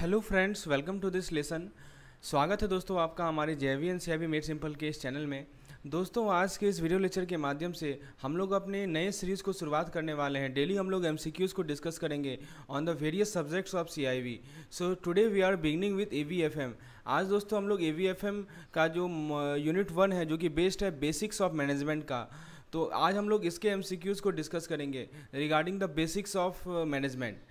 Hello friends, welcome to this lesson. स्वागत है दोस्तों आपका हमारे जेवीएन सीआईबी मेड सिंपल के इस चैनल में। दोस्तों आज के इस वीडियो लेक्चर के माध्यम से हम लोग अपने नए सीरीज़ को शुरुआत करने वाले हैं। डेली हम लोग एमसीक्यूज़ को डिस्कस करेंगे on the various subjects of CIB. So today we are beginning with AVFM. आज दोस्तों हम लोग एवीएफएम का जो यूनिट 1 है, जो कि बेस्ड है बेसिक्स ऑफ मैनेजमेंट का, तो आज हम लोग इसके एमसीक्यूज़ को डिस्कस करेंगे regarding the basics of management.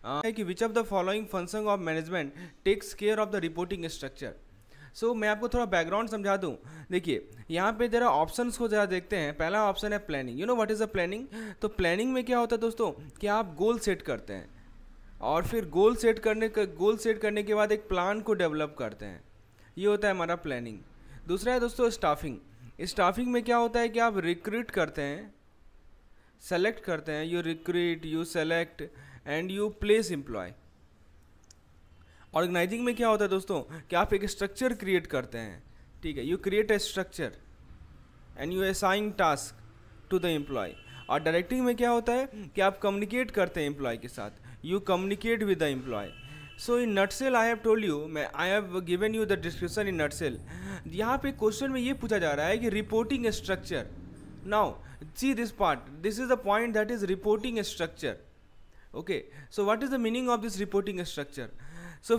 है कि which of the following function of management takes care of the reporting structure. So मैं आपको थोड़ा बैकग्राउंड समझा दूं। देखिए यहाँ पे जरा ऑप्शंस को जरा देखते हैं। पहला ऑप्शन है planning. You know what is a planning? तो प्लानिंग में क्या होता है दोस्तों कि आप गोल सेट करते हैं और फिर गोल सेट करने के बाद एक प्लान को डेवलप करते हैं। ये होता है हमारा प्लानिंग। दूसरा है दोस्तों स्टाफिंग। स्टाफिंग में क्या होता है कि आप रिक्रूट करते हैं, सेलेक्ट करते हैं। You recruit, you select and you place employ. Organizing में क्या होता है दोस्तों कि आप एक स्ट्रक्चर क्रिएट करते हैं, ठीक है। You create a structure and you assign task to the employ. और डायरेक्टिंग में क्या होता है कि आप कम्युनिकेट करते हैं एम्प्लॉय के साथ, you communicate with the employ. So in nutshell I have told you, I have given you the description in nutshell. यहाँ पे क्वेश्चन में ये पूछा जा रहा है कि reporting structure. Now see this part, this is the point that is reporting structure. Okay, so what is the meaning of this reporting structure? So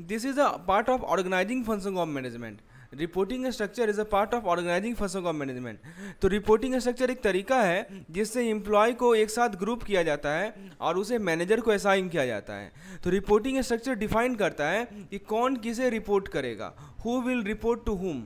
this is a part of organizing function of management. Reporting structure is a part of organizing function of management. तो reporting structure एक तरीका है जिससे employ को एक साथ group किया जाता है और उसे मैनेजर को असाइन किया जाता है। तो रिपोर्टिंग स्ट्रक्चर डिफाइन करता है कि कौन किसे रिपोर्ट करेगा, who will report to whom,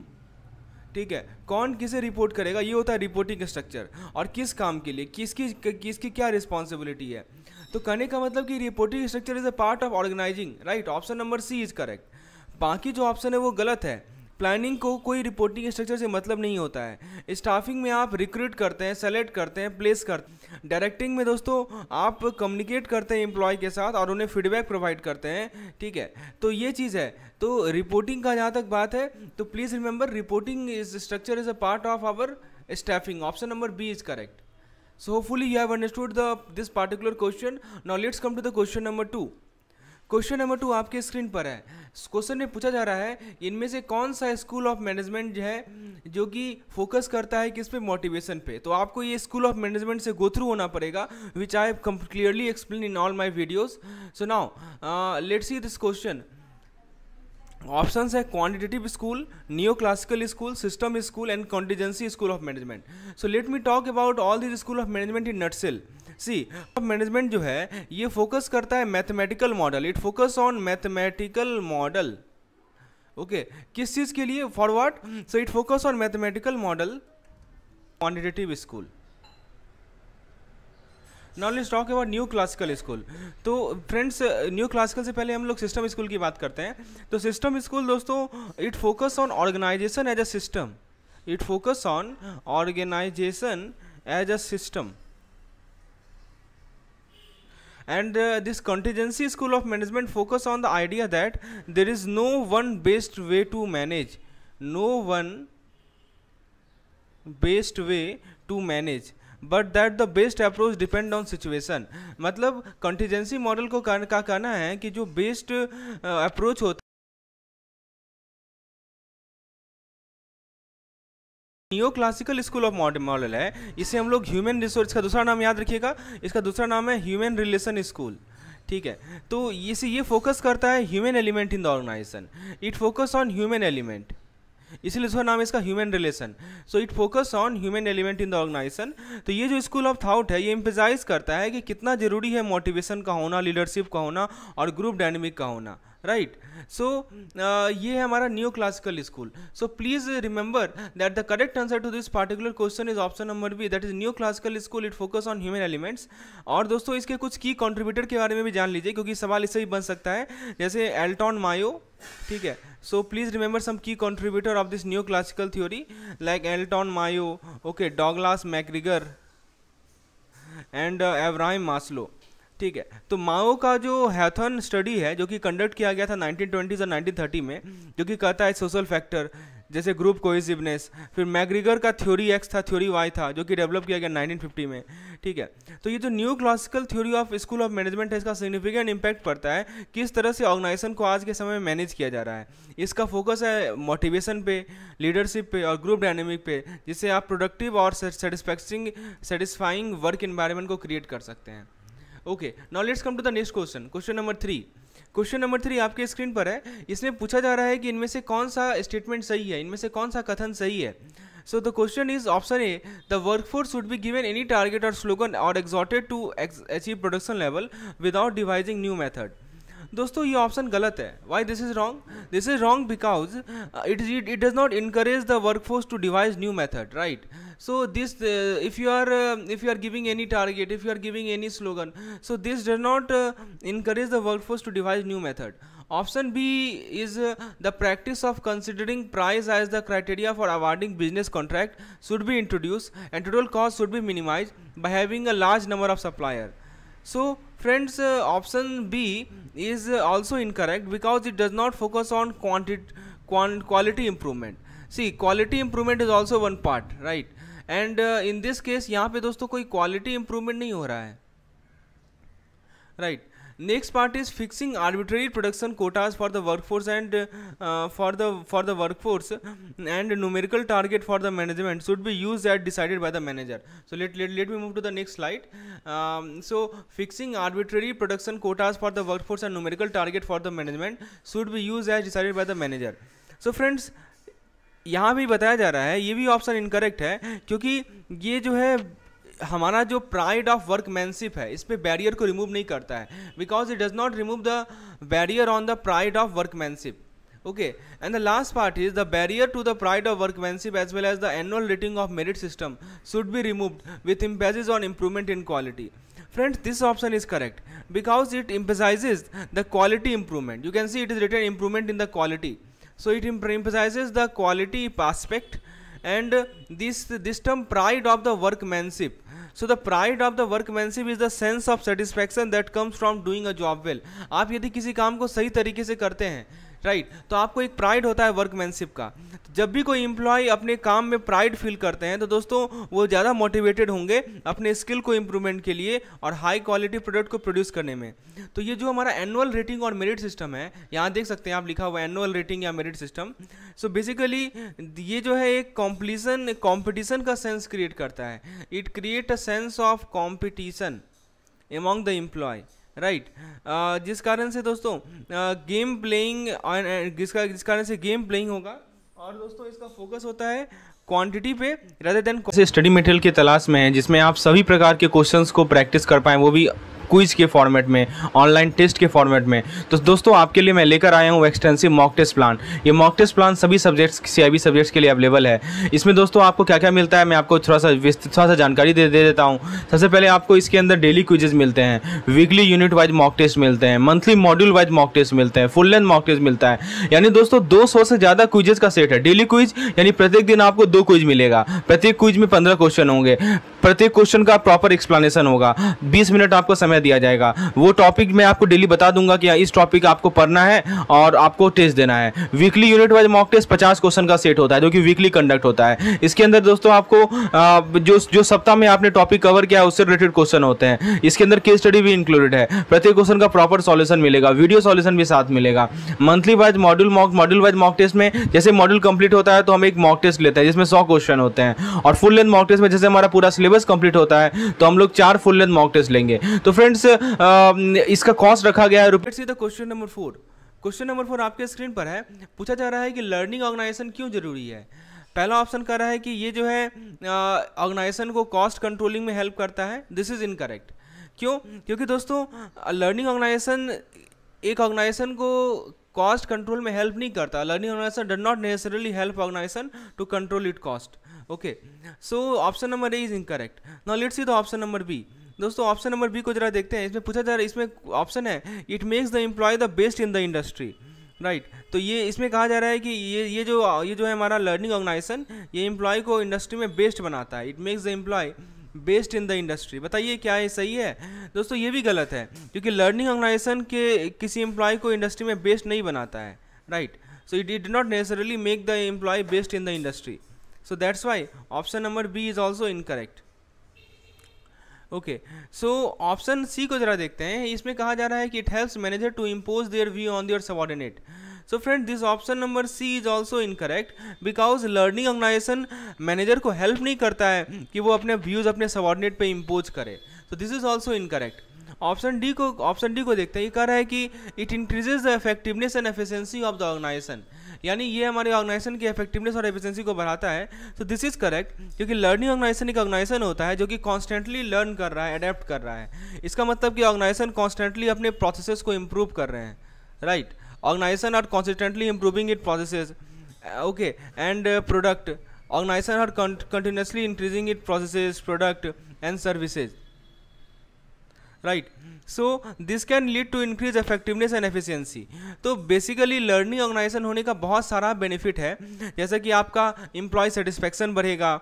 ठीक है, कौन किसे रिपोर्ट करेगा। ये होता है रिपोर्टिंग स्ट्रक्चर। और किस काम के लिए, किसकी क्या रिस्पॉन्सिबिलिटी है। तो कहने का मतलब कि reporting structure is a part of organizing, right. Option number C is correct. बाकी जो ऑप्शन है वो गलत है। प्लानिंग को कोई रिपोर्टिंग स्ट्रक्चर से मतलब नहीं होता है। स्टाफिंग में आप रिक्रूट करते हैं, सेलेक्ट करते हैं, प्लेस करते हैं। डायरेक्टिंग में दोस्तों आप कम्युनिकेट करते हैं एम्प्लॉय के साथ और उन्हें फीडबैक प्रोवाइड करते हैं, ठीक है। तो ये चीज़ है। तो रिपोर्टिंग का जहाँ तक बात है तो please remember reporting is structure is a part of our staffing. Option number B is correct. So hopefully you have understood this particular question. Now let's come to the question number 2. Question number 2 आपके screen पर है। Question में पूछा जा रहा है इनमें से कौन सा स्कूल ऑफ मैनेजमेंट जो है जो कि फोकस करता है किस पे, मोटिवेशन पे। तो आपको ये स्कूल ऑफ मैनेजमेंट से गो थ्रू होना पड़ेगा, which I have clearly explain in all my videos. So now let's see this question. Options है quantitative school, neo classical school, system school and contingency school of management. So let me talk about all this school of management in nutshell. See management जो है ये focus करता है mathematical model. It focus on mathematical model, okay. किस चीज़ के लिए, for what? So it focus on mathematical model. Quantitative school. Now let's talk about new classical school. तो फ्रेंड्स न्यू क्लासिकल से पहले हम लोग सिस्टम स्कूल की बात करते हैं। तो सिस्टम स्कूल दोस्तों it focus on organisation as a system. It focus on organisation as a system. And this contingency school of management focus on the idea that there is no one best way to manage, no one best way to manage, but that the best approach depend on situation। मतलब contingency model को का कहना है कि जो best approach होता neo classical school of model है, इसे हम लोग ह्यूमन रिसोर्स का दूसरा नाम याद रखिएगा, इसका दूसरा नाम है ह्यूमन रिलेशन स्कूल, ठीक है। तो ये फोकस करता है human element in the organisation. It focus on human element, इसीलिए दूसरा नाम है इसका human relation. So it focus on human element in the organisation. तो ये जो स्कूल ऑफ थॉट है ये एम्फसाइज करता है कि कितना जरूरी है मोटिवेशन का होना, लीडरशिप का होना और ग्रुप डायनेमिक का होना, राइट। सो ये है हमारा new classical school. So please remember that the correct answer to this particular question is option number B, that is new classical school. It focus on human elements. और दोस्तों इसके कुछ की कंट्रीब्यूटर के बारे में भी जान लीजिए क्योंकि सवाल इससे ही बन सकता है, जैसे एल्टन मायो, ठीक है। सो please remember some key contributor of this new classical theory like Elton Mayo, okay, Douglas McGregor and Abraham Maslow, ठीक है। तो माओ का जो हैथन स्टडी है जो कि कंडक्ट किया गया था 1920s और 1930 में, जो कि कहता है सोशल फैक्टर, जैसे ग्रुप कोहेसिवनेस, फिर मैग्रीगर का थ्योरी एक्स था, थ्योरी वाई था, जो कि डेवलप किया गया 1950 में, ठीक है। तो ये जो new classical theory of school of management है, इसका सिग्निफिकेंट इंपैक्ट पड़ता है किस तरह से ऑर्गेनाइजेशन को आज के समय में मैनेज किया जा रहा है। इसका फोकस है मोटिवेशन पे, लीडरशिप पे और ग्रुप डायनेमिक पे, जिससे आप प्रोडक्टिव और सेटिस्फाइंग वर्क एनवायरनमेंट को क्रिएट कर सकते हैं। Okay, now let's come to the next question, question number 3। Question number 3 आपके स्क्रीन पर है। इसमें पूछा जा रहा है कि इनमें से कौन सा स्टेटमेंट सही है, इनमें से कौन सा कथन सही है। So the question is option A, the workforce should be given any target और स्लोगन और exhorted to achieve production level without devising new method. दोस्तों ये ऑप्शन गलत है। Why this is wrong? This is wrong because it does not encourage the workforce to devise new method, right? So this if you are giving any target, if you are giving any slogan, so this does not encourage the workforce to devise new method. Option B is the practice of considering price as the criteria for awarding business contract should be introduced and total cost should be minimized by having a large number of supplier. So friends, option B is also incorrect because it does not focus on quality improvement. See, quality improvement is also one part, right? And in this case यहाँ पे दोस्तों कोई quality improvement नहीं हो रहा है, right? Next part is fixing arbitrary production quotas for the workforce and for the workforce and numerical target for the management should be used as decided by the manager. So let me move to the next slide. So fixing arbitrary production quotas for the workforce and numerical target for the management should be used as decided by the manager. So friends, यहाँ भी बताया जा रहा है, ये भी option incorrect है, क्योंकि ये जो है हमारा जो प्राइड ऑफ वर्कमैनशिप है, इस पे बैरियर को रिमूव नहीं करता है, because it does not remove the barrier on the pride of workmanship. Okay, and the last part is the barrier to the pride of workmanship as well as the annual rating of merit system should be removed with emphasis on improvement in quality. Friends, this option is correct because it emphasizes the quality improvement. You can see it is written improvement in the quality. So it emphasizes the quality aspect and this term pride of the workmanship. So the pride of the workmanship is the sense of satisfaction that comes from doing a job well. आप यदि किसी काम को सही तरीके से करते हैं, राइट, तो आपको एक प्राइड होता है वर्कमैनशिप का. जब भी कोई एम्प्लॉय अपने काम में प्राइड फील करते हैं तो दोस्तों वो ज़्यादा मोटिवेटेड होंगे अपने स्किल को इम्प्रूवमेंट के लिए और हाई क्वालिटी प्रोडक्ट को प्रोड्यूस करने में. तो ये जो हमारा एनुअल रेटिंग और मेरिट सिस्टम है, यहाँ देख सकते हैं आप लिखा हुआ है एनुअल रेटिंग या मेरिट सिस्टम. सो बेसिकली ये जो है एक कॉम्पिटिशन का सेंस क्रिएट करता है. It create a sense of competition among the employee, right. जिस कारण से दोस्तों गेम प्लेइंग, जिस कारण से गेम प्लेइंग होगा और दोस्तों इसका फोकस होता है क्वांटिटी पे रादर देन. स्टडी मटेरियल की तलाश में है जिसमें आप सभी प्रकार के क्वेश्चंस को प्रैक्टिस कर पाएं, वो भी क्विज के फॉर्मेट में, ऑनलाइन टेस्ट के फॉर्मेट में. तो दोस्तों आपके लिए मैं लेकर आया हूँ एक्सटेंसिव मॉक टेस्ट प्लान. ये मॉक टेस्ट प्लान सभी सब्जेक्ट्स, CIB सब्जेक्ट्स के लिए अवेलेबल है. इसमें दोस्तों आपको क्या क्या मिलता है मैं आपको थोड़ा सा जानकारी दे देता हूँ. सबसे पहले आपको इसके अंदर डेली क्विजेज मिलते हैं, weekly unit wise mock test मिलते हैं, monthly module wise mock test मिलते हैं, फुल लेंथ मॉक टेस्ट मिलता है. यानी दोस्तों 200 से ज़्यादा क्विजेज का सेट है. डेली क्विज यानी प्रत्येक दिन आपको 2 क्विज मिलेगा. प्रत्येक क्विज में 15 क्वेश्चन होंगे. प्रत्येक क्वेश्चन का प्रॉपर एक्सप्लेनेशन होगा. 20 मिनट आपको समय दिया जाएगा. वो टॉपिक मैं आपको डेली बता दूंगा कि इस टॉपिक आपको पढ़ना है और आपको टेस्ट देना है. Weekly unit wise mock test 50 question का सेट होता है जो कि वीकली कंडक्ट होता है. इसके अंदर दोस्तों आपको जो सप्ताह में आपने टॉपिक कवर किया है उससे रिलेटेड क्वेश्चन होते हैं. इसके अंदर केस स्टडी भी इंक्लूडेड है. प्रत्येक क्वेश्चन का प्रॉपर सॉल्यूशन मिलेगा, वीडियो सॉल्यूशन भी साथ मिलेगा. Monthly wise module wise mock test में जैसे मॉड्यूल कंप्लीट होता है तो हम एक मॉक टेस्ट लेते हैं जिसमें 100 क्वेश्चन होते हैं. और फुल लेंथ मॉक टेस्ट में जैसे हमारा पूरा सिलेबस कंप्लीट होता है तो हम लोग 4 फुल लेंथ मॉक टेस्ट लेंगे. तो फ्रेंड्स इसका कॉस्ट रखा गया है रुपये. Question number 4. क्वेश्चन नंबर 4 आपके स्क्रीन पर है. पूछा जा रहा है कि लर्निंग ऑर्गेनाइजेशन क्यों जरूरी है. पहला ऑप्शन कर रहा है कि ये जो है ऑर्गेनाइजेशन को कॉस्ट कंट्रोलिंग में हेल्प करता है. This is incorrect. क्यों? क्योंकि दोस्तों लर्निंग ऑर्गेनाइजेशन एक ऑर्गेनाइजेशन को कॉस्ट कंट्रोल में हेल्प नहीं करता. Learning organisation does not necessarily help organisation to control it cost. Okay, so option number A is incorrect. Now let's see the option number B. दोस्तों option number B को जरा देखते हैं. इसमें पूछा जा रहा है, इसमें ऑप्शन है it makes the employee the best in the industry, right. तो ये इसमें कहा जा रहा है कि ये जो है हमारा लर्निंग ऑर्गेनाइजेशन ये एम्प्लॉय को इंडस्ट्री में बेस्ट बनाता है. It makes the employee best in the industry. बताइए क्या ये सही है? दोस्तों ये भी गलत है क्योंकि लर्निंग ऑर्गेनाइजेशन के किसी एम्प्लॉय को इंडस्ट्री में बेस्ट नहीं बनाता है, right? So it did not necessarily make the employee best in the industry. So that's why option number B is also incorrect. Okay, so option C को जरा देखते हैं. इसमें कहा जा रहा है कि it helps manager to impose their view on their subordinate. So friend, this option number C is also incorrect because learning organisation manager को हेल्प नहीं करता है कि वो अपने व्यूज अपने सबऑर्डिनेट पे इम्पोज करे. So this is also incorrect. Option D को देखते हैं. ये कह रहा है कि it increases the effectiveness and efficiency of the organisation, यानी ये हमारे ऑर्गेनाइजेशन की इफेक्टिवनेस और एफिशिएंसी को बढ़ाता है. तो दिस इज करेक्ट, क्योंकि लर्निंग ऑर्गेनाइजेशन एक ऑर्गेनाइजेशन होता है जो कि कॉन्स्टेंटली लर्न कर रहा है, अडेप्ट कर रहा है. इसका मतलब कि ऑर्गेनाइजेशन कॉन्स्टेंटली अपने प्रोसेसेस को इम्प्रूव कर रहे हैं, right? Organisation are constantly improving it processes, okay, and product. Organisation are continuously increasing it processes, product and services, right? So this can lead to increase effectiveness and efficiency. तो basically learning organisation होने का बहुत सारा benefit है, जैसे कि आपका employee satisfaction बढ़ेगा,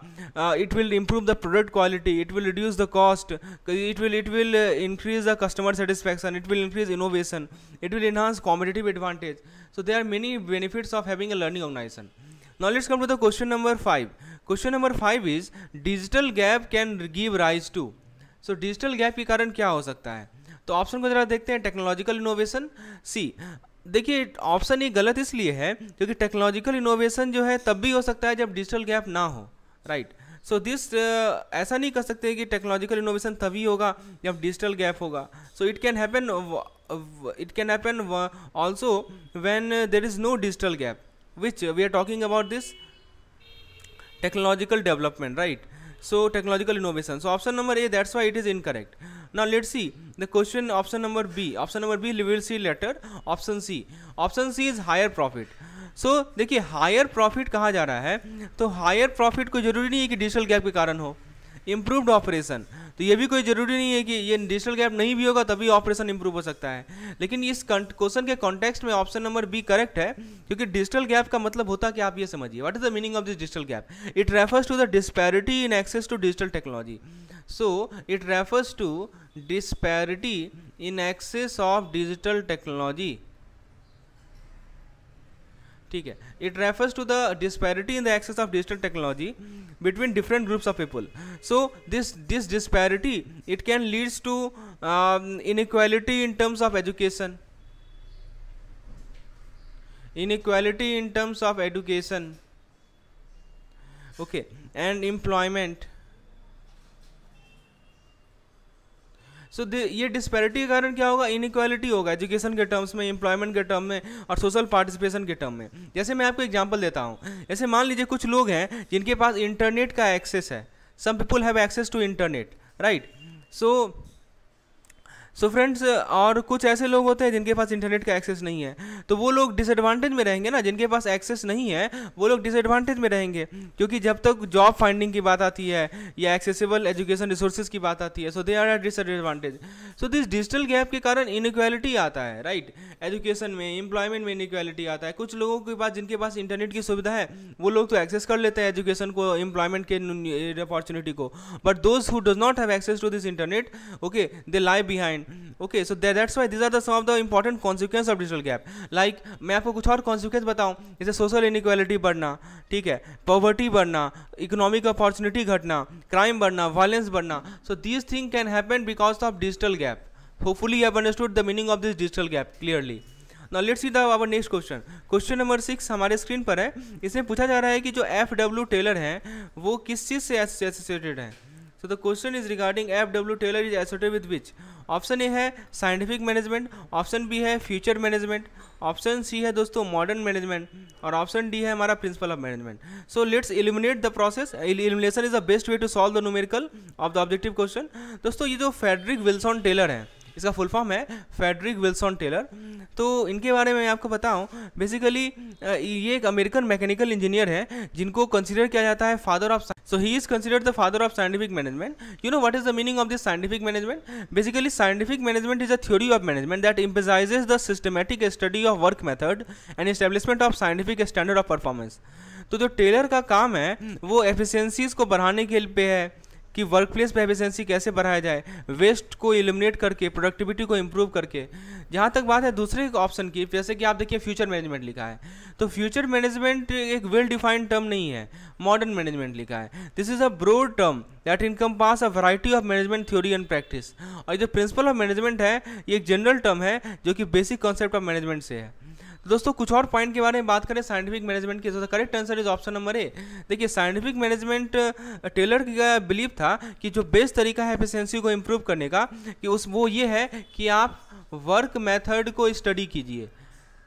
it will improve the product quality, it will reduce the cost, it will increase the customer satisfaction, it will increase innovation, it will enhance competitive advantage. So there are many benefits of having a learning organisation. Now let's come to the question number 5. Question number 5 is digital gap can give rise to. So digital gap के कारण क्या हो सकता है? तो option को जरा देखते हैं. Technological innovation. सी, देखिए ऑप्शन ये गलत इसलिए है क्योंकि टेक्नोलॉजिकल इनोवेशन जो है तब भी हो सकता है जब डिजिटल गैप ना हो, राइट? सो दिस ऐसा नहीं कर सकते कि टेक्नोलॉजिकल इनोवेशन तभी होगा जब डिजिटल गैप होगा. So it can happen also when there is no digital gap, which we are talking about this technological development, right? So technological innovation. So option number A, that's why it is incorrect. Now let's see the question. Option number B we will see later. Option C is higher profit. So देखिए higher profit कहा जा रहा है, तो higher profit कोई जरूरी नहीं है कि डिजिटल गैप के कारण हो. इम्प्रूव्ड ऑपरेशन, तो ये भी कोई जरूरी नहीं है कि ये डिजिटल गैप नहीं भी होगा तभी ऑपरेशन इंप्रूव हो सकता है. लेकिन इस क्वेश्चन के कॉन्टेक्स्ट में ऑप्शन नंबर बी करेक्ट है, क्योंकि डिजिटल गैप का मतलब होता है कि आप ये समझिए what is the meaning of this digital gap. It refers to the disparity in access to digital technology. So it refers to disparity in access of digital technology, ठीक है. It refers to the disparity in the access of digital technology between different groups of people. So this disparity, it can leads to inequality in terms of education, okay, and employment. सो ये disparity के कारण क्या होगा? Inequality होगा education के terms में, employment के term में और सोशल पार्टिसिपेशन के टर्म में. जैसे मैं आपको एग्जांपल देता हूँ. जैसे मान लीजिए कुछ लोग हैं जिनके पास इंटरनेट का एक्सेस है. Some people have access to internet, right? So friends, और कुछ ऐसे लोग होते हैं जिनके पास इंटरनेट का एक्सेस नहीं है, तो वो लोग डिसएडवांटेज में रहेंगे ना. जिनके पास एक्सेस नहीं है वो लोग डिसएडवांटेज में रहेंगे, क्योंकि जब तक जॉब फाइंडिंग की बात आती है या एक्सेसिबल एजुकेशन रिसोर्सेज की बात आती है, so they are at disadvantage. So this digital gap के कारण इनइक्वालिटी आता है, राइट? एजुकेशन में, एम्प्लॉयमेंट में इनइक्वालिटी आता है. कुछ लोगों के पास जिनके पास इंटरनेट की सुविधा है वो लोग तो एक्सेस कर लेते हैं एजुकेशन को, एम्प्लॉयमेंट के अपॉर्चुनिटी को, but those who does not have access to this internet, okay, they lie behind. Okay, so that's why these are some of the important consequences of digital gap. Like मैं आपको कुछ और consequences बताऊं, जैसे social inequality बढ़ना, ठीक है, poverty बढ़ना, economic opportunity घटना, crime बढ़ना, violence बढ़ना. So these things can happen because of digital gap. Hopefully you have understood the meaning of this digital gap clearly. Now let's see our next question. Question number 6 हमारे screen पर है. इसमें पूछा जा रहा है कि जो FW टेलर हैं वो किस चीज़ से एसोसिएटेड हैं. So the question is regarding FW Taylor is associated with which? Option A है साइंटिफिक मैनेजमेंट, ऑप्शन बी है फ्यूचर मैनेजमेंट, ऑप्शन सी है दोस्तों मॉडर्न मैनेजमेंट, और ऑप्शन डी है हमारा principle of management. So let's eliminate the process. Elimination is the best way to solve the numerical of the objective question. दोस्तों ये जो Frederick Wilson Taylor है, इसका फुल फॉर्म है फ्रेडरिक विल्सन टेलर. तो इनके बारे में मैं आपको बताऊं, बेसिकली ये एक अमेरिकन मैकेनिकल इंजीनियर है जिनको कंसीडर किया जाता है father of. So he is considered the father of scientific management. You know what is the meaning of this scientific management? Basically, scientific management is a theory of management that emphasizes the systematic study of work method and establishment of scientific standard of performance. तो जो Taylor का काम है वो efficiencies को बढ़ाने के पे है, कि वर्क प्लेस पे एफिशिएंसी कैसे बढ़ाया जाए, वेस्ट को एलिमिनेट करके प्रोडक्टिविटी को इम्प्रूव करके। जहाँ तक बात है दूसरे ऑप्शन की, जैसे कि आप देखिए फ्यूचर मैनेजमेंट लिखा है, तो फ्यूचर मैनेजमेंट एक वेल डिफाइंड टर्म नहीं है, मॉडर्न मैनेजमेंट लिखा है। This is a broad term that encompass a variety of management theory and practice. और जो प्रिंसिपल ऑफ मैनेजमेंट है ये एक जनरल टर्म है जो कि बेसिक कॉन्सेप्ट ऑफ मैनेजमेंट से है। तो दोस्तों कुछ और पॉइंट के बारे में बात करें साइंटिफिक मैनेजमेंट की, तो correct answer is option number ए। देखिए साइंटिफिक मैनेजमेंट टेलर का बिलीव था कि जो बेस्ट तरीका है एफिशिएंसी को इम्प्रूव करने का कि वो ये है कि आप वर्क मेथड को स्टडी कीजिए।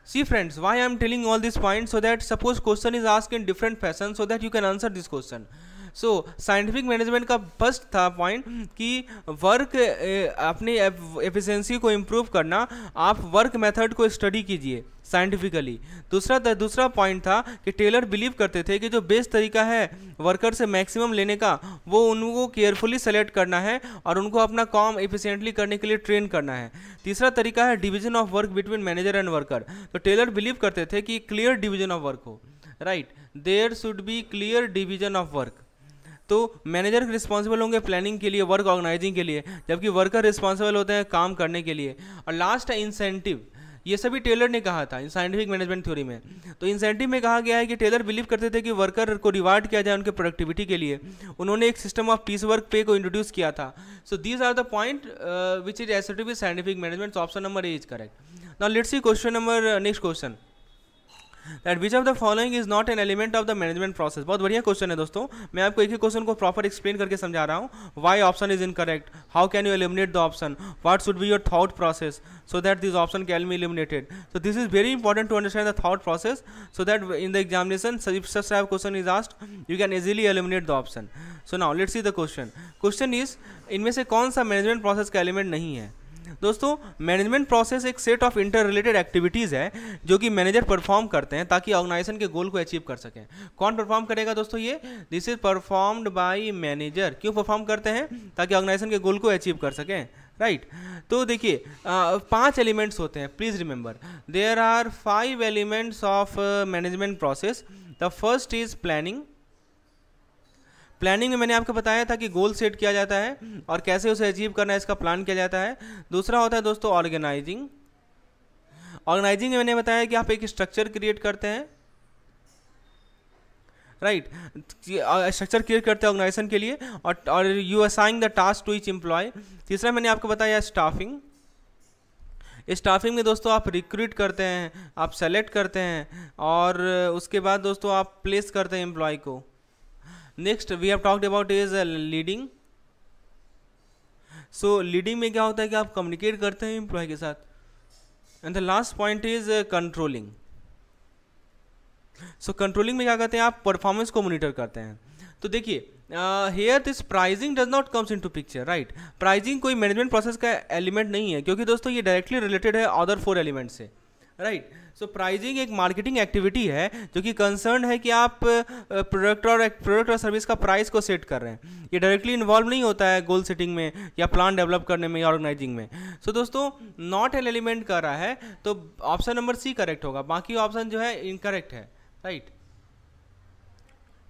See friends, why I am telling all these points, so that suppose question is asked in different fashion, so that you can answer this question. So scientific management का first था point कि work अपनी efficiency को improve करना, आप work method को study कीजिए scientifically. दूसरा पॉइंट था कि टेलर बिलीव करते थे कि जो बेस्ट तरीका है वर्कर से मैक्सिमम लेने का वो उनको केयरफुली सेलेक्ट करना है और उनको अपना काम एफिशिएंटली करने के लिए ट्रेन करना है। तीसरा तरीका है division of work between manager and worker. तो टेलर बिलीव करते थे कि क्लियर डिवीजन ऑफ वर्क हो, right, there should be clear division of work. तो मैनेजर रिस्पॉन्सिबल होंगे प्लानिंग के लिए, वर्क ऑर्गेनाइजिंग के लिए, जबकि वर्कर रिस्पॉन्सिबल होते हैं काम करने के लिए। और लास्ट है इंसेंटिव। ये सभी टेलर ने कहा था साइंटिफिक मैनेजमेंट थ्योरी में। तो इंसेंटिव में कहा गया है कि टेलर बिलीव करते थे कि वर्कर को रिवार्ड किया जाए उनके प्रोडक्टिविटी के लिए। उन्होंने एक सिस्टम ऑफ पीस वर्क पे को इंट्रोड्यूस किया था। So these are the point which is associated with scientific management. Option number A is correct. Now let's see question number next question, that which of the following is not an element of the management process. बहुत बढ़िया question है दोस्तों, मैं आपको एक ही question को proper explain करके समझा रहा हूँ। Why option is incorrect, how can you eliminate the option, what should be your thought process so that this option can be eliminated. So this is very important to understand the thought process, so that in the examination if such type of question is asked you can easily eliminate the option. So now let's see the question. Question is, इनमें से कौन सा management process का element नहीं है। दोस्तों management process एक set of inter related activities है जो कि मैनेजर परफॉर्म करते हैं ताकि ऑर्गेनाइजेशन के गोल को अचीव कर सकें। कौन परफॉर्म करेगा दोस्तों ये? This is performed by manager. क्यों परफॉर्म करते हैं? ताकि ऑर्गेनाइजेशन के गोल को अचीव कर सकें, राइट। तो देखिए 5 एलिमेंट्स होते हैं, please remember there are 5 elements of management process. The first is planning. Planning में मैंने आपको बताया था कि गोल सेट किया जाता है और कैसे उसे अचीव करना है इसका प्लान किया जाता है। दूसरा होता है दोस्तों ऑर्गेनाइजिंग। ऑर्गेनाइजिंग में मैंने बताया कि आप एक स्ट्रक्चर क्रिएट करते हैं, राइट, स्ट्रक्चर क्रिएट करते हैं ऑर्गेनाइजेशन के लिए और you assign the task to each employee. तीसरा मैंने आपको बताया स्टाफिंग। स्टाफिंग में दोस्तों आप रिक्रूट करते हैं, आप सेलेक्ट करते हैं और उसके बाद दोस्तों आप प्लेस करते हैं एम्प्लॉय को। Next we have talked about is leading. So leading में क्या होता है कि आप कम्युनिकेट करते हैं एम्प्लॉय के साथ। And the last point is controlling. So controlling में क्या करते हैं? आप परफॉर्मेंस को मॉनिटर करते हैं। तो देखिए here this pricing does not comes into picture, right. Pricing कोई मैनेजमेंट प्रोसेस का एलिमेंट नहीं है क्योंकि दोस्तों ये डायरेक्टली रिलेटेड है अदर 4 एलिमेंट से, राइट। सो प्राइसिंग एक मार्केटिंग एक्टिविटी है जो कि कंसर्न है कि आप प्रोडक्ट और सर्विस का प्राइस को सेट कर रहे हैं। ये डायरेक्टली इन्वॉल्व नहीं होता है गोल सेटिंग में या प्लान डेवलप करने में या ऑर्गेनाइजिंग में। सो दोस्तों नॉट एन एलिमेंट कर रहा है तो ऑप्शन नंबर सी करेक्ट होगा, बाकी ऑप्शन जो है इनकरेक्ट है, राइट।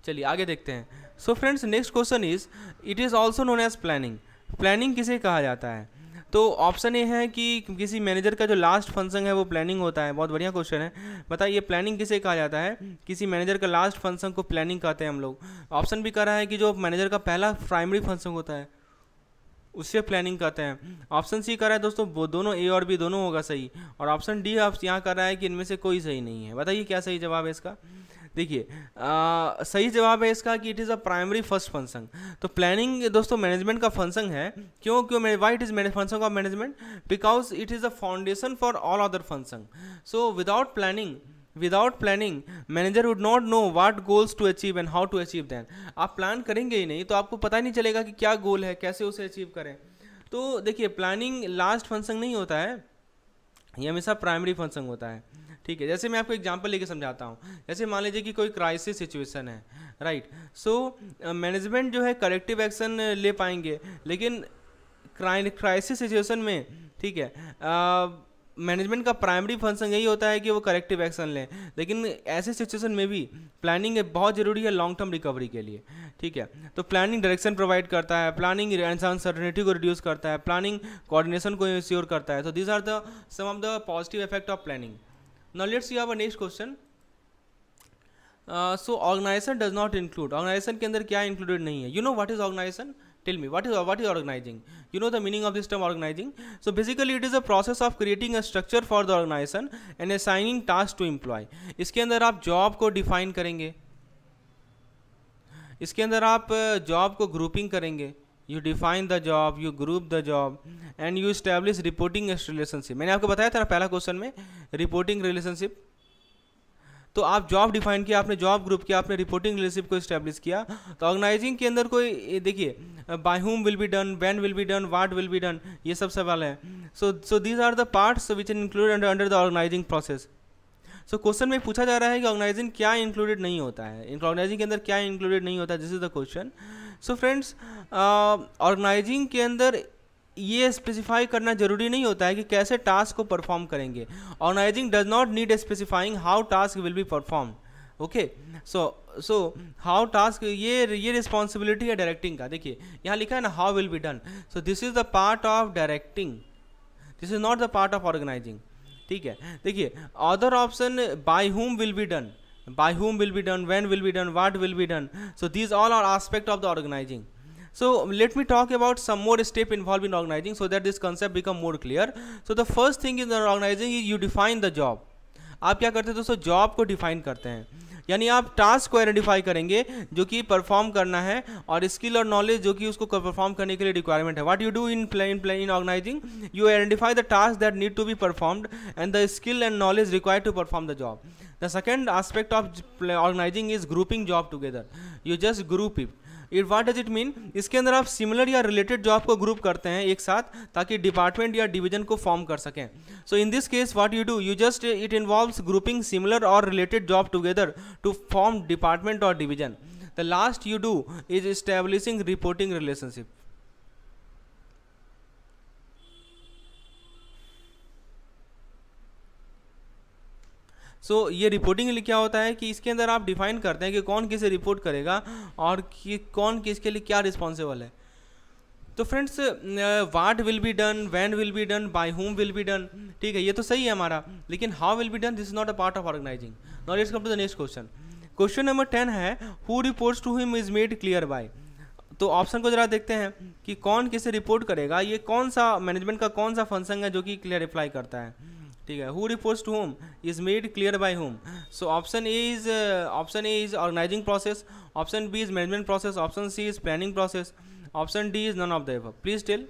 चलिए आगे देखते हैं। So friends next question is, it is also known as planning. Planning किसे कहा जाता है? तो ऑप्शन ए है कि किसी मैनेजर का जो लास्ट फंक्शन है वो प्लानिंग होता है। बहुत बढ़िया क्वेश्चन है, बताइए प्लानिंग किसे कहा जाता है? किसी मैनेजर का लास्ट फंक्शन को प्लानिंग कहते हैं हम लोग। ऑप्शन भी कह रहा है कि जो मैनेजर का पहला प्राइमरी फंक्शन होता है उससे प्लानिंग कहते हैं। ऑप्शन सी कर रहा है दोस्तों वो दोनों, ए और बी दोनों होगा सही। और ऑप्शन डी आप यहाँ कर रहा है कि इनमें से कोई सही नहीं है। बताइए क्या सही जवाब है इसका? देखिए सही जवाब है इसका कि it is a primary first function. तो प्लानिंग दोस्तों मैनेजमेंट का फंक्शन है। क्यों why it is function of management? Because it is a foundation for all other function. So without planning manager would not know what goals to achieve and how to achieve that. आप plan करेंगे ही नहीं तो आपको पता ही नहीं चलेगा कि क्या गोल है, कैसे उसे अचीव करें। तो देखिए प्लानिंग लास्ट फंक्शन नहीं होता है, ये हमेशा प्राइमरी फंक्शन होता है, ठीक है। जैसे मैं आपको एग्जांपल लेके समझाता हूँ। जैसे मान लीजिए कि कोई क्राइसिस सिचुएशन है, राइट। सो मैनेजमेंट जो है करेक्टिव एक्शन ले पाएंगे, लेकिन क्राइसिस सिचुएशन में, ठीक है, मैनेजमेंट का प्राइमरी फंक्शन यही होता है कि वो करेक्टिव एक्शन लें, लेकिन ऐसे सिचुएशन में भी प्लानिंग बहुत ज़रूरी है लॉन्ग टर्म रिकवरी के लिए, ठीक है। तो प्लानिंग डायरेक्शन प्रोवाइड करता है, प्लानिंग अनसर्टेनिटी को रिड्यूस करता है, प्लानिंग कोऑर्डिनेशन को इंश्योर करता है। तो these are the some of the positive effect of planning. Now let's see our next question. So organisation does not include, organisation के अंदर क्या इंक्लूडेड नहीं है? You know what is organisation? Tell me, what is organizing? You know the meaning of this term organizing? So basically it is a process of creating a structure for the organization and assigning tasks to employee. इसके अंदर आप job को define करेंगे, इसके अंदर आप job को grouping करेंगे, you define the job, you group the job and you establish reporting relationship. मैंने आपको बताया था ना पहला क्वेश्चन में रिपोर्टिंग रिलेशनशिप। तो आप जॉब डिफाइन किया, आपने जॉब ग्रुप किया, आपने रिपोर्टिंग रिलेशनशिप को एस्टैब्लिश किया। तो ऑर्गेनाइजिंग के अंदर कोई देखिए by whom will be done, when will be done, what will be done, ये सब सवाल है। So these are the parts which are included under the organising process. So question में पूछा जा रहा है कि ऑर्गेनाइजिंग क्या इंक्लूडेड नहीं होता है, ऑर्गेनाइजिंग के अंदर क्या इंक्लूडेड नहीं होता है, this is the question. So friends, organising के अंदर ये स्पेसिफाई करना जरूरी नहीं होता है कि कैसे टास्क को परफॉर्म करेंगे। Organising does not need specifying how task will be perform. Okay, so how task, ये रिस्पॉन्सिबिलिटी है डायरेक्टिंग का। देखिए यहाँ लिखा है ना how will be done, so this is the part of directing, this is not the part of organising, ठीक है। देखिए other option by whom will be done, by whom will be done, when will be done, what will be done, so these all are aspect of the organizing. So let me talk about some more step involved in organizing so that this concept become more clear. So the first thing in the organizing is you define the job. आप क्या करते हैं दोस्तों, job को define करते हैं, यानी आप टास्क को आइडेंटिफाई करेंगे जो कि परफॉर्म करना है और स्किल और नॉलेज जो कि उसको परफॉर्म करने के लिए रिक्वायरमेंट है। What you do in organising, you identify the task that need to be performed and the skill and knowledge required to perform the job. The second aspect of organizing is grouping job together. You just group it. What does it mean? इसके अंदर आप similar या related job को group करते हैं एक साथ ताकि डिपार्टमेंट या डिवीजन को फॉर्म कर सकें। So in this case what you do, you just it involves grouping similar और related job together to form department और division. The last you do is establishing reporting relationship. So ये reporting क्या होता है कि इसके अंदर आप डिफाइन करते हैं कि कौन किसे रिपोर्ट करेगा और कि कौन किसके लिए क्या रिस्पॉन्सिबल है। तो friends, what will be done, when will be done, by whom will be done, ठीक है, ये तो सही है हमारा, लेकिन how will be done, this is not a part of organising. Now let's come to the next question. Question number 10 है who reports to him is made clear by. तो ऑप्शन को जरा देखते हैं कि कौन किसे रिपोर्ट करेगा, ये कौन सा मैनेजमेंट का कौन सा फंक्शन है जो कि क्लियरिफाई करता है, ठीक है। Who reports to whom is made clear by whom. So option A is organising process, option B is management process, option C is planning process, option D is none of the above. Please tell.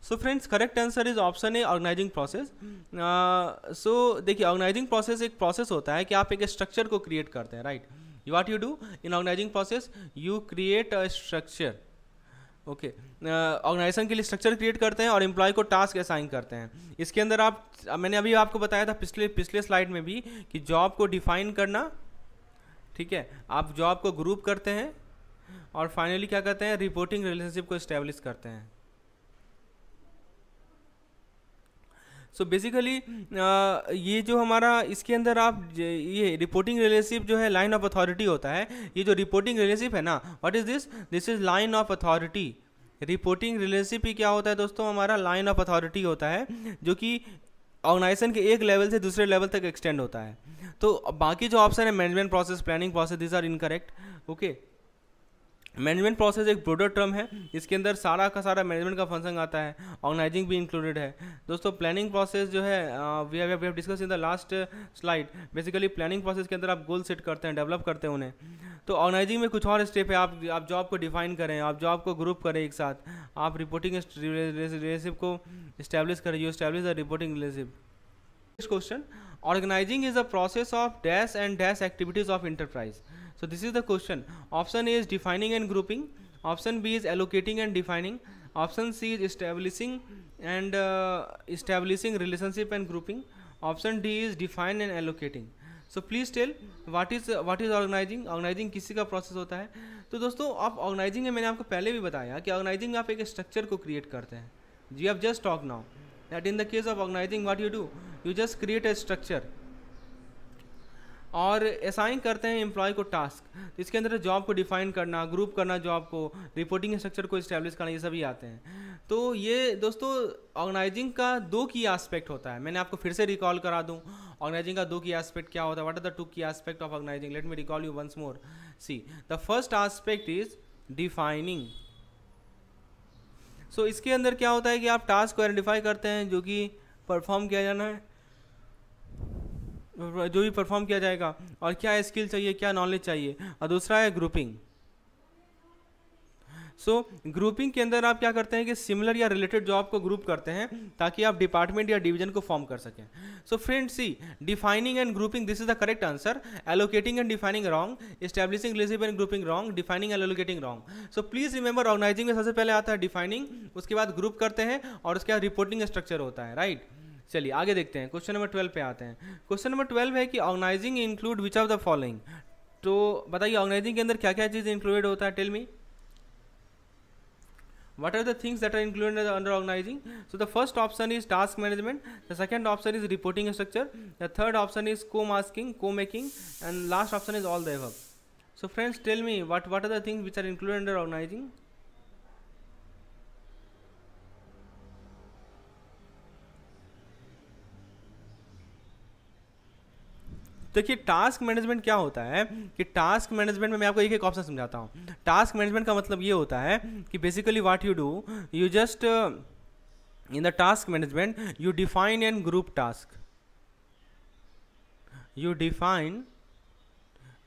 So friends, correct answer is option A organising process. So देखिए organising process एक process होता है कि आप एक structure को create करते हैं, right. What you do in organizing process, you create a structure. Okay, organisation के लिए स्ट्रक्चर क्रिएट करते हैं और एम्प्लॉय को टास्क असाइन करते हैं। इसके अंदर मैंने अभी आपको बताया था पिछले स्लाइड में भी कि जॉब को डिफाइन करना, ठीक है, आप जॉब को ग्रुप करते हैं और फाइनली क्या करते हैं, रिपोर्टिंग रिलेशनशिप को इस्टेब्लिश करते हैं। सो बेसिकली ये जो हमारा इसके अंदर आप ये रिपोर्टिंग रिलेशनशिप जो है लाइन ऑफ अथॉरिटी होता है। ये जो रिपोर्टिंग रिलेशनशिप है ना, what is this, this is line of authority. Reporting relationship ही क्या होता है दोस्तों, हमारा लाइन ऑफ अथॉरिटी होता है जो कि ऑर्गेनाइजेशन के एक लेवल से दूसरे लेवल तक एक्सटेंड होता है। तो बाकी जो ऑप्शन है management process, planning process, this are incorrect. Okay, management process एक ब्रॉडर टर्म है, इसके अंदर सारा का सारा मैनेजमेंट का फंक्शन आता है, ऑर्गेनाइजिंग भी इंक्लूडेड है। दोस्तों प्लानिंग प्रोसेस जो है we have discuss in the last slide. Basically planning process के अंदर आप गोल सेट करते हैं, डेवलप करते हैं उन्हें। तो ऑर्गेनाइजिंग में कुछ और स्टेप है, आप जॉब को डिफाइन करें, आप जॉब को ग्रुप करें एक साथ, आप रिपोर्टिंग रिलेशनशिप को इस्टेब्लिश करें, you establish the reporting relationship. Next question, organizing is a process of dash and dash activities of enterprise. So this is the question. Option A is defining and grouping. Option B is allocating and defining. Option C is establishing relationship and grouping. Option D is define and allocating. So please tell what is organizing. Organizing किसी का process होता है। तो दोस्तों आप organising में मैंने आपको पहले भी बताया कि ऑर्गेनाइजिंग में आप एक स्ट्रक्चर को क्रिएट करते हैं। We have just talk now that in the case of organising what you do, you just create a structure और असाइन करते हैं एम्प्लॉय को टास्क। तो इसके अंदर जॉब को डिफाइन करना, ग्रुप करना जॉब को, रिपोर्टिंग स्ट्रक्चर को इस्टेब्लिश करना, ये सभी आते हैं। तो ये दोस्तों ऑर्गेनाइजिंग का 2 की एस्पेक्ट होता है। मैंने आपको फिर से रिकॉल करा दूं ऑर्गेनाइजिंग का 2 की एस्पेक्ट क्या होता है। What are the 2 key aspect of organising, let me recall you once more. See the first aspect is defining. So इसके अंदर क्या होता है कि आप टास्क को आइडेंटिफाई करते हैं जो कि परफॉर्म किया जाना है, जो भी परफॉर्म किया जाएगा, और क्या स्किल चाहिए, क्या नॉलेज चाहिए। और दूसरा है ग्रुपिंग। सो ग्रुपिंग के अंदर आप क्या करते हैं कि सिमिलर या रिलेटेड जॉब को ग्रुप करते हैं ताकि आप डिपार्टमेंट या डिवीजन को फॉर्म कर सकें। So friends see defining and grouping, this is the correct answer. Allocating and defining wrong, establishing relationship and grouping wrong, defining and allocating wrong. So please remember organizing में सबसे पहले आता है defining, उसके बाद ग्रुप करते हैं और उसके बाद रिपोर्टिंग स्ट्रक्चर होता है, राइट। चलिए आगे देखते हैं, क्वेश्चन नंबर 12 पे आते हैं। क्वेश्चन नंबर 12 है कि organizing include which of the following. तो बताइए ऑर्गेनाइजिंग के अंदर क्या क्या चीज़ इंक्लूडेड होता है, tell me what are the things that are included under organizing. So the first option is task management, the second option is reporting structure, the third option is co-masking, co-making, and last option is all the above. So friends tell me what are the things which are included under organizing. देखिए task management क्या होता है कि task management में मैं आपको एक एक ऑप्शन समझाता हूँ। टास्क मैनेजमेंट का मतलब ये होता है कि basically what you do, you just in the task management you define and group task, you define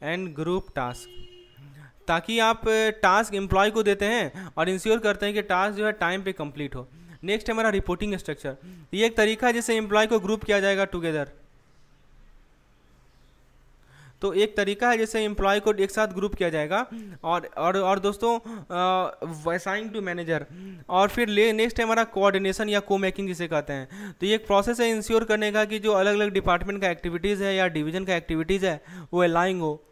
and group task, ताकि आप टास्क एम्प्लॉय को देते हैं और इंश्योर करते हैं कि टास्क जो है टाइम पे कंप्लीट हो। नेक्स्ट है हमारा रिपोर्टिंग स्ट्रक्चर, ये एक तरीका है जिससे एम्प्लॉय को ग्रुप किया जाएगा टुगेदर। तो एक तरीका है जैसे एम्प्लॉय को एक साथ ग्रुप किया जाएगा और दोस्तों असाइन टू मैनेजर। और फिर नेक्स्ट है हमारा कोऑर्डिनेशन या को मेकिंग जिसे कहते हैं। तो ये एक प्रोसेस है इंश्योर करने का कि जो अलग अलग डिपार्टमेंट का एक्टिविटीज़ है या डिवीजन का एक्टिविटीज़ है वो अलाइंग हो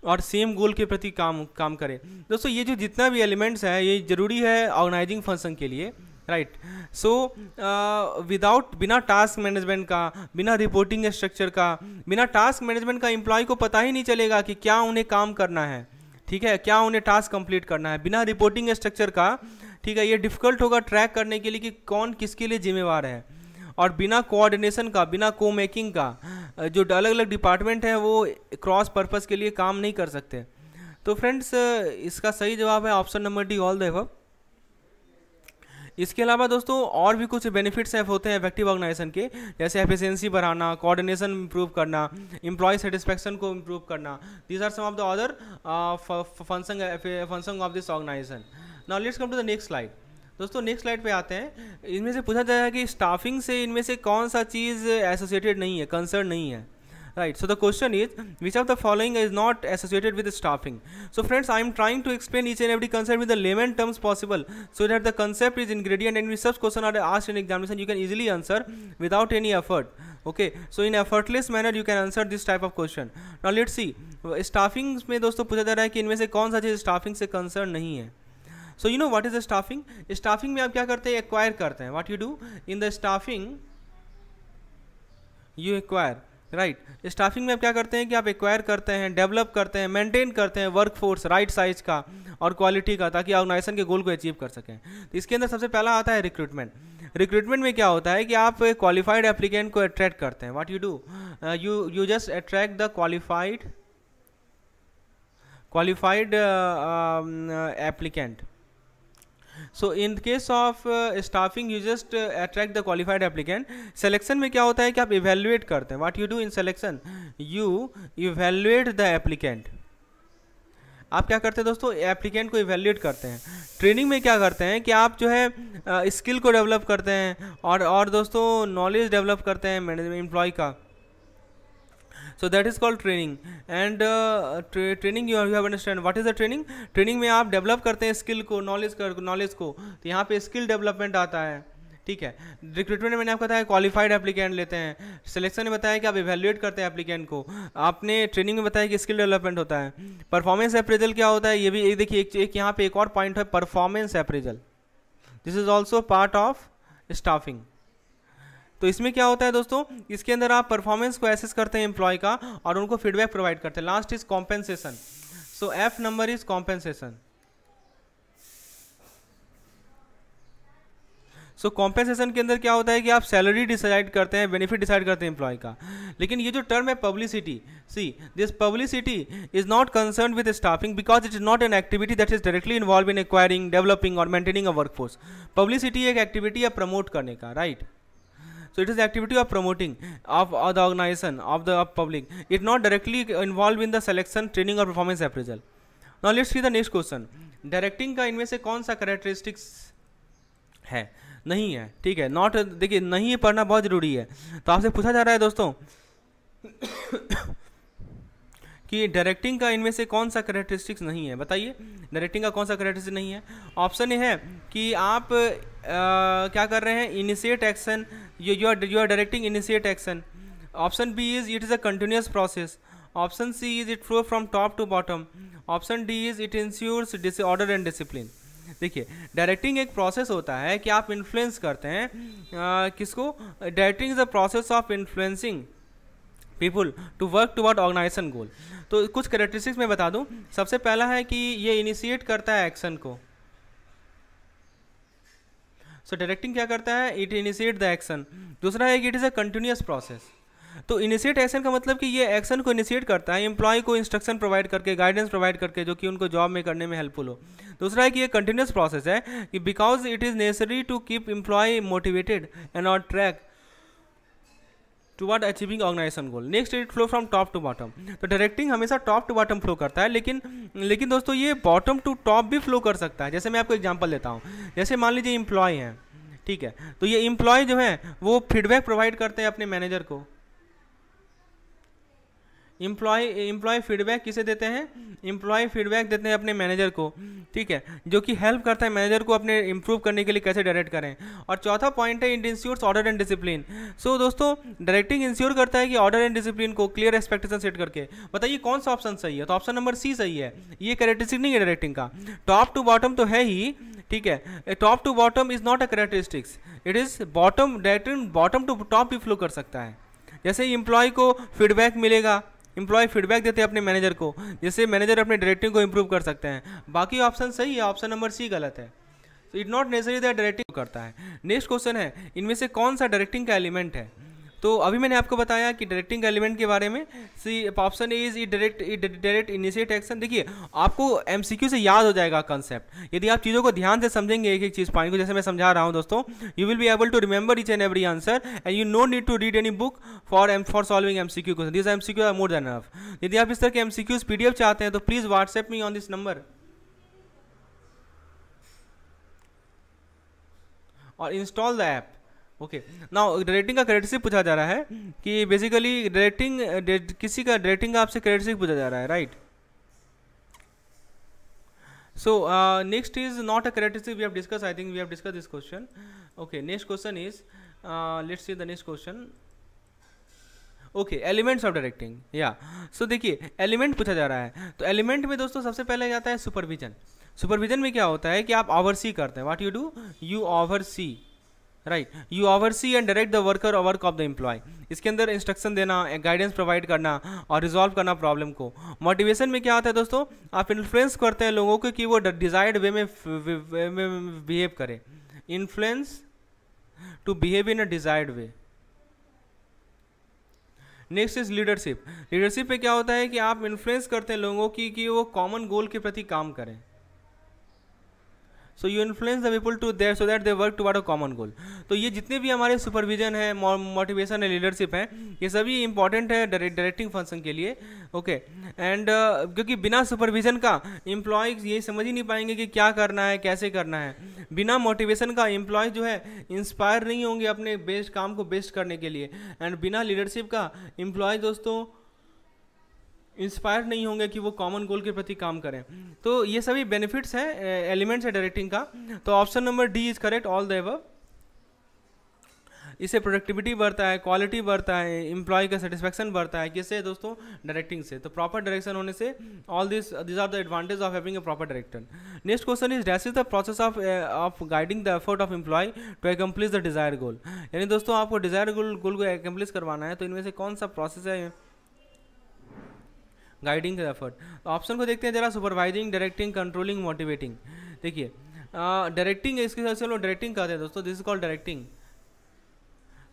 और सेम गोल के प्रति काम करे। दोस्तों ये जो जितना भी एलिमेंट्स है ये ज़रूरी है ऑर्गेनाइजिंग फंक्शन के लिए, राइट। सो विदाउट बिना टास्क मैनेजमेंट का, बिना रिपोर्टिंग स्ट्रक्चर का, बिना टास्क मैनेजमेंट का एम्प्लॉय को पता ही नहीं चलेगा कि क्या उन्हें काम करना है, ठीक है, क्या उन्हें टास्क कंप्लीट करना है। बिना रिपोर्टिंग स्ट्रक्चर का, ठीक है, ये डिफिकल्ट होगा ट्रैक करने के लिए कि कौन किसके लिए जिम्मेवार है। और बिना कोऑर्डिनेशन का, बिना को मेकिंग का, जो अलग अलग डिपार्टमेंट हैं वो क्रॉस पर्पस के लिए काम नहीं कर सकते। तो फ्रेंड्स इसका सही जवाब है option number D, all the above. इसके अलावा दोस्तों और भी कुछ बेनिफिट्स होते हैं इफेक्टिव ऑर्गेनाइजेशन के, जैसे एफिशिएंसी बढ़ाना, कोऑर्डिनेशन इंप्रूव करना, एम्प्लॉय सेटिस्फैक्शन को इंप्रूव करना। These are some of the other function of this organization. Now let's come to the next slide. दोस्तों नेक्स्ट स्लाइड पे आते हैं। इनमें से पूछा जाएगा कि स्टाफिंग से इनमें से कौन सा चीज़ एसोसिएटेड नहीं है, कंसर्न नहीं है, right? So the question is which of the following is not associated with staffing. So friends, I am trying to explain each and every concept with the layman terms possible so that the concept is ingredient and if such question are asked in examination you can easily answer without any effort. Okay, so in effortless manner you can answer this type of question. Now let's see, staffing में दोस्तों पूछा जा रहा है कि इनमें से कौन सा चीज़ स्टाफिंग से कंसर्न नहीं है। So you know what is the staffing? Staffing में आप क्या करते हैं, एक्वायर करते हैं। What you do in the staffing, you acquire, right. Staffing में आप क्या करते हैं कि आप एक्वायर करते हैं, डेवलप करते हैं, मेंटेन करते हैं वर्कफोर्स राइट साइज का और क्वालिटी का, ताकि ऑर्गेनाइजेशन के गोल को अचीव कर सकें। तो इसके अंदर सबसे पहला आता है रिक्रूटमेंट। रिक्रूटमेंट में क्या होता है कि आप क्वालिफाइड एप्लीकेंट को अट्रैक्ट करते हैं। What you do, you just attract the qualified applicant. So in case of staffing you just attract the qualified applicant. Selection में क्या होता है कि आप evaluate करते हैं। What you do in selection, you evaluate the applicant. आप क्या करते हैं दोस्तों, एप्लीकेंट को इवेल्यूएट करते हैं। ट्रेनिंग में क्या करते हैं कि आप जो है स्किल को डेवलप करते हैं और दोस्तों नॉलेज डेवलप करते हैं मैनेजमेंट एम्प्लॉय का। So that is called training and training you have understand what is the training. Training में आप डेवलप करते हैं स्किल को, नॉलेज को। तो यहाँ पे स्किल डेवलपमेंट आता है, ठीक है। रिक्रूटमेंट में मैंने आपको बताया क्वालिफाइड एप्लीकेंट लेते हैं, सिलेक्शन में बताया कि आप इवैल्यूएट करते हैं एप्लीकेंट को, आपने ट्रेनिंग में बताया कि स्किल डेवलपमेंट होता है। परफॉर्मेंस अप्रेजल क्या होता है, ये भी देखिए एक यहाँ पे एक और पॉइंट है, performance appraisal, this is also part of staffing. तो इसमें क्या होता है दोस्तों, इसके अंदर आप परफॉर्मेंस को एसेस करते हैं एम्प्लॉय का और उनको फीडबैक प्रोवाइड करते हैं। Last is compensation, so F number is compensation. So compensation के अंदर क्या होता है कि आप सैलरी डिसाइड करते हैं, बेनिफिट डिसाइड करते हैं एम्प्लॉय का। लेकिन ये जो टर्म है publicity, see this publicity is not concern with staffing because it is not an activity that is directly involve in acquiring, developing और मेंटेनिंग अ वर्कफोर्स। पब्लिसिटी एक एक्टिविटी है प्रमोट करने का, right. So it is the activity of promoting of the organization of the public. It not directly involved in the selection, training or performance appraisal. Now let's see the next question. Directing का इनमें से कौन सा characteristics है? नहीं है, ठीक है। नॉट, देखिए नहीं पढ़ना बहुत जरूरी है। तो आपसे पूछा जा रहा है दोस्तों कि डायरेक्टिंग का इनमें से कौन सा कैरेक्टरिस्टिक्स नहीं है, बताइए डायरेक्टिंग का कौन सा कैरेक्टरिस्टिक नहीं है। ऑप्शन ए है कि आप क्या कर रहे हैं, initiate action, you are directing initiate action. Option B is it is a continuous process. Option C is it flow from top to bottom. Option D is it ensures order and discipline. देखिए directing एक process होता है कि आप influence करते हैं किसको, directing is a process of influencing people to work toward organisation goal. तो कुछ कैरेक्टरिस्टिक्स मैं बता दूं। सबसे पहला है कि ये इनिशिएट करता है एक्शन को। सो डायरेक्टिंग क्या करता है, इट इनिशिएट द एक्शन। दूसरा है कि it is a continuous process. तो इनिशिएट एक्शन का मतलब कि ये एक्शन को इनिशिएट करता है एम्प्लॉय को इंस्ट्रक्शन प्रोवाइड करके, गाइडेंस प्रोवाइड करके, जो कि उनको जॉब में करने में हेल्पफुल हो। दूसरा है कि ये कंटिन्यूस प्रोसेस है कि because it is necessary to keep employ motivated and on track toward achieving organization goal. Next it flow from top to bottom. तो डायरेक्टिंग हमेशा टॉप टू बॉटम फ्लो करता है, लेकिन दोस्तों ये बॉटम टू टॉप भी फ्लो कर सकता है। जैसे मैं आपको एग्जांपल देता हूँ, जैसे मान लीजिए एम्प्लॉय हैं, ठीक है, तो ये एम्प्लॉय जो है वो फीडबैक प्रोवाइड करते हैं अपने मैनेजर को। एम्प्लॉय फीडबैक किसे देते हैं, एम्प्लॉय फीडबैक देते हैं अपने मैनेजर को, ठीक है, जो कि हेल्प करता है मैनेजर को अपने इंप्रूव करने के लिए कैसे डायरेक्ट करें। और चौथा पॉइंट है it ensures order and discipline. So दोस्तों डायरेक्टिंग इंश्योर करता है कि ऑर्डर एंड डिसिप्लिन को क्लियर एक्सपेक्टेशन सेट करके। बताइए कौन सा ऑप्शन सही है, तो ऑप्शन नंबर सी सही है। ये कैरेक्टरिस्टिक नहीं है डायरेक्टिंग का, टॉप टू बॉटम तो है ही, ठीक है। Top to bottom is not a characteristics, it is bottom, directing bottom to top भी फ्लो कर सकता है। जैसे एम्प्लॉय को फीडबैक मिलेगा, एम्प्लॉय फीडबैक देते हैं अपने मैनेजर को, जैसे मैनेजर अपने डायरेक्टिंग को इंप्रूव कर सकते हैं। बाकी ऑप्शन सही है, ऑप्शन नंबर सी गलत है। तो it not necessary that directing करता है। नेक्स्ट क्वेश्चन है इनमें से कौन सा डायरेक्टिंग का एलिमेंट है। तो अभी मैंने आपको बताया कि डायरेक्टिंग एलिमेंट के बारे में। See option A is direct initiate action. देखिए आपको एमसीक्यू से याद हो जाएगा कंसेप्ट, यदि आप चीज़ों को ध्यान से समझेंगे एक एक चीज़ पॉइंट को, जैसे मैं समझा रहा हूं दोस्तों, you will be able to remember each and every answer and you no need to read any book for solving MCQ question. This MCQ are more than enough. यदि आप इस तरह के एमसीक्यूज पीडीएफ चाहते हैं तो please WhatsApp me on this number और install the app. Okay, now directing का कैरेक्टरिस्टिक पूछा जा रहा है कि बेसिकली डायरेक्टिंग किसी का डायरेक्टिंग का आपसे कैरेक्टरिस्टिक पूछा जा रहा है, right. So next is not a characteristic, we have discuss, I think we have discuss this question. Okay, next question is let's see the next question. Okay, elements of directing, या so देखिए element पूछा जा रहा है। तो element में दोस्तों सबसे पहले आता है सुपरविजन। सुपरविजन में क्या होता है कि आप ओवरसी करते हैं, what you do, you oversee, right, you oversee and direct the worker और वर्क ऑफ द एम्प्लॉय। इसके अंदर इंस्ट्रक्शन देना, गाइडेंस प्रोवाइड करना और रिजॉल्व करना प्रॉब्लम को। मोटिवेशन में क्या होता है दोस्तों, आप इन्फ्लुएंस करते हैं लोगों को कि वो डिजायर्ड वे में बिहेव करें, influence to behave in a desired way. Next is leadership. Leadership पे क्या होता है कि आप इन्फ्लुएंस करते हैं लोगों की कि वो कॉमन गोल के प्रति काम करें। So you influence the people to their so that they work toward a common goal. तो ये जितने भी हमारे सुपरविजन है, मोटिवेशन है, लीडरशिप है, ये सभी इंपॉर्टेंट है डायरेक्टिंग फंक्शन के लिए। ओके, एंड क्योंकि बिना सुपरविजन का एम्प्लॉय ये समझ ही नहीं पाएंगे कि क्या करना है, कैसे करना है। बिना मोटिवेशन का एम्प्लॉय जो है इंस्पायर नहीं होंगे अपने बेस्ट काम को बेस्ट करने के लिए, एंड बिना लीडरशिप का एम्प्लॉय दोस्तों इंस्पायर नहीं होंगे कि वो कॉमन गोल के प्रति काम करें। तो ये सभी बेनिफिट्स हैं, एलिमेंट्स है डायरेक्टिंग का। तो option number D is correct, all the above. इससे प्रोडक्टिविटी बढ़ता है, क्वालिटी बढ़ता है, एम्प्लॉय का सेटिस्फैक्शन बढ़ता है। किससे दोस्तों? डायरेक्टिंग से। तो प्रॉपर डायरेक्शन होने से all this are the advantage of having a proper director. Next question is that is the process of guiding the effort of employ to accomplish the desire goal. यानी दोस्तों आपको Dzire गोल को accomplish करवाना है, तो इनमें से कौन सा प्रोसेस है गाइडिंग एफर्ट? ऑप्शन को देखते हैं जरा। Supervising, directing, controlling, motivating. देखिए डायरेक्टिंग इसके साथ चलो डायरेक्टिंग कहते हैं दोस्तों, this is called directing.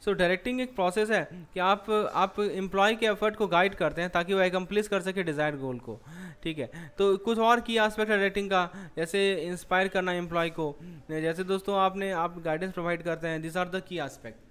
So directing एक प्रोसेस है कि आप एम्प्लॉय के एफर्ट को गाइड करते हैं ताकि वो एकम्प्लिश कर सके डिजायर गोल को। ठीक है, तो कुछ और की एस्पेक्ट है डायरेक्टिंग का, जैसे इंस्पायर करना एम्प्लॉय को, जैसे दोस्तों आप गाइडेंस प्रोवाइड करते हैं। This are the key aspect.